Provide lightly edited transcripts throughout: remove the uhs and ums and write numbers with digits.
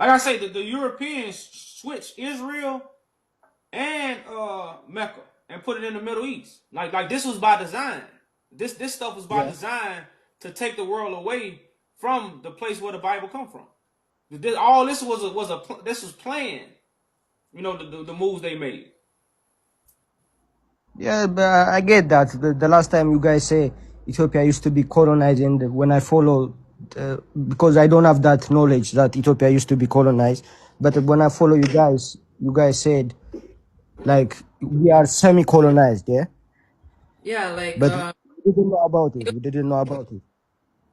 Like I say, the Europeans switched Israel and Mecca and put it in the Middle East. Like this was by design. This stuff was by Yeah. design to take the world away from the place where the Bible come from. All this this was planned. You know the moves they made. Yeah, but I get that. The last time you guys say Ethiopia used to be colonized, and when I follow, because I don't have that knowledge that Ethiopia used to be colonized, but when I follow you guys said like we are semi-colonized, yeah. Yeah, like But we didn't know about it. We didn't know about it.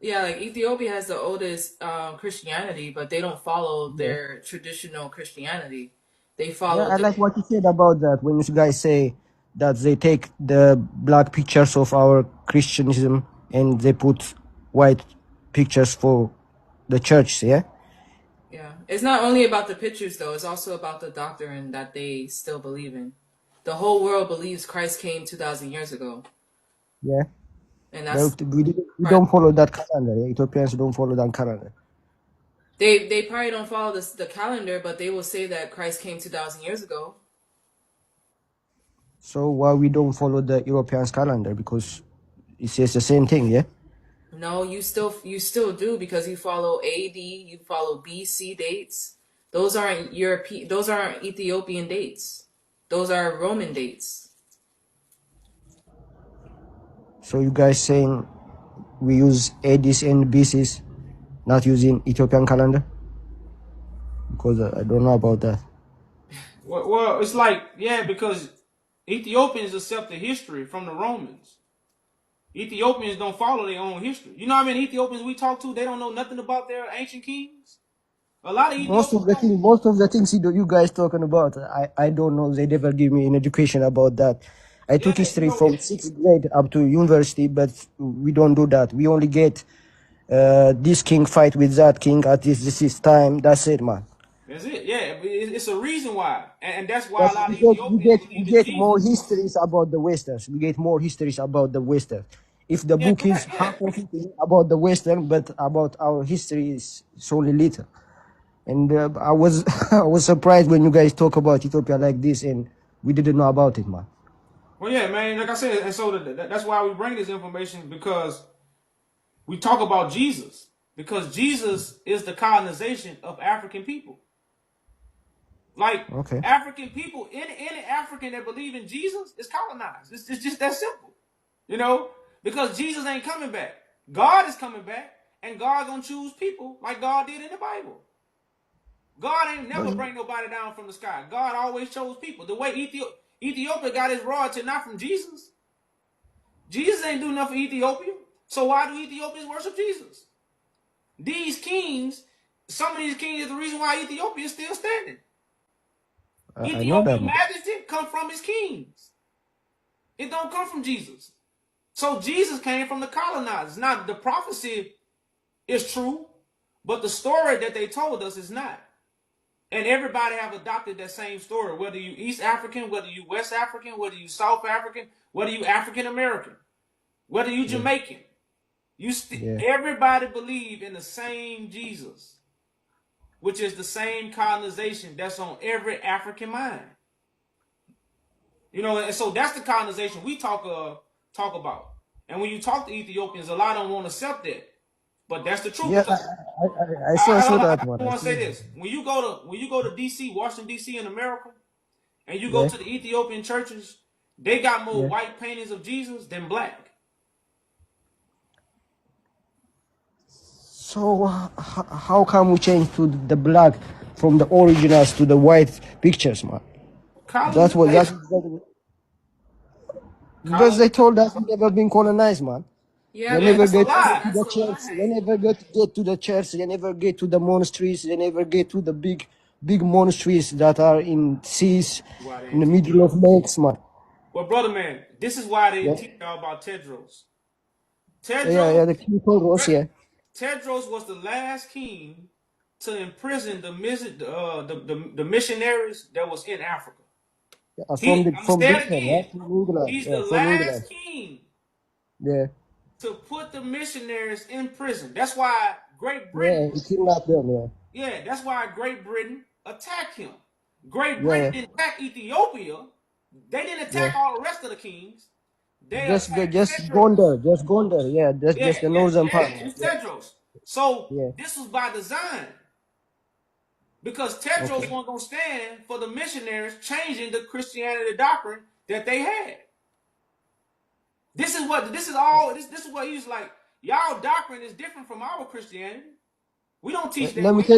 yeah, like Ethiopia has the oldest Christianity, but they don't follow Yeah. their traditional Christianity. They Yeah, follow I like what you said about that when you guys say that they take the black pictures of our Christianism and they put white pictures for the church, yeah? yeah. It's not only about the pictures though, it's also about the doctrine that they still believe in. The whole world believes Christ came 2000 years ago. Yeah. And that's But we don't follow that calendar. Yeah? Ethiopians don't follow that calendar. they probably don't follow the calendar, but they will say that Christ came 2000 years ago. So why we don't follow the Europeans calendar? Because it says the same thing, yeah? No, you still do because you follow AD, you follow BC dates. Those aren't Ethiopian dates. Those are Roman dates. So you guys saying we use ADs and BCs, not using Ethiopian calendar? Because I don't know about that. Well, it's like yeah, because Ethiopians accept the history from the Romans. Ethiopians don't follow their own history. You know how many Ethiopians we talk to? They don't know nothing about their ancient kings. A lot of Ethiopians don't. Most of the things you guys talking about, I don't know. They never give me an education about that. I Yeah, took history from sixth grade up to university, but we don't do that. We only get this king fight with that king at this time. That's it, man. that's it. Yeah, it's a reason why, and that's why a That's lot of because Ethiopians we believe in get more Jesus. histories about the westerns. We get more histories about the western. If the Yeah, book is correct. Yeah, half of it is about the western, but about our history is only little. And I was I was surprised when you guys talk about Ethiopia like this, and we didn't know about it, man. well, yeah, man. Like I said, and so that's why we bring this information because we talk about Jesus because Jesus is the colonization of African people. Like Okay. African people, any African that believe in Jesus is colonized. It's just that simple, you know. Because Jesus ain't coming back. God is coming back, and God gonna choose people like God did in the Bible. God ain't But never bring nobody down from the sky. God always chose people. The way Ethiopia got his royalty not from Jesus. Jesus ain't do nothing for Ethiopia. So why do Ethiopians worship Jesus? These kings, some of these kings is the reason why Ethiopia is still standing. I know that, Ethiopian man. majesty come from his kings. It don't come from Jesus. So Jesus came from the colonizers. Now the prophecy is true, but the story that they told us is not. And everybody have adopted that same story, whether you East African, whether you West African, whether you South African, whether you African American, whether you Yeah, Jamaican. yeah, Everybody believe in the same Jesus, which is the same colonization that's on every African mind. You know, and so that's the colonization we talk about. And when you talk to Ethiopians, a lot of them won't accept that. But that's the truth yeah. because I saw I that one. I want to saw say that. this: when you go to DC, Washington DC in America, and you go Yeah, to the Ethiopian churches, they got more yeah. white paintings of Jesus than black. So how come we change to the black from the originals to the white pictures, man? That's Colonization, because they colonization. told us we never been colonized, man. Yeah, They man, never that's a get lie. to the church. They never get to the church. They never get to the monasteries. They never get to the big monasteries that are in seas, Why they in ain't the teach middle of lakes, man. Well, brother man, this is why they Yeah, teach y'all about Tedros. yeah, Tedros, yeah. The king told us, yeah. Tedros was the last king to imprison the missionaries that was in Africa. I'm gonna From say it Britain, yeah, again. from England, He's yeah, the from England, last king yeah, to put the missionaries in prison. That's why Great yeah. Britain, He kidnapped them, yeah. Yeah, that's why Great Britain attacked him. Great Yeah, Britain yeah, didn't attack Ethiopia. They didn't yeah. attack all the rest of the kings. They attacked Just Tedros. Gondar, just Gondar. Yeah, that's Yeah, just the yeah, northern part. yeah, just Yeah, Tedros. So yeah. this was by design because Tedros Okay. wasn't gonna stand for the missionaries changing the Christianity doctrine that they had. This is what this is what he's like. Y'all doctrine is different from our Christianity. We don't teach that Let me way. tell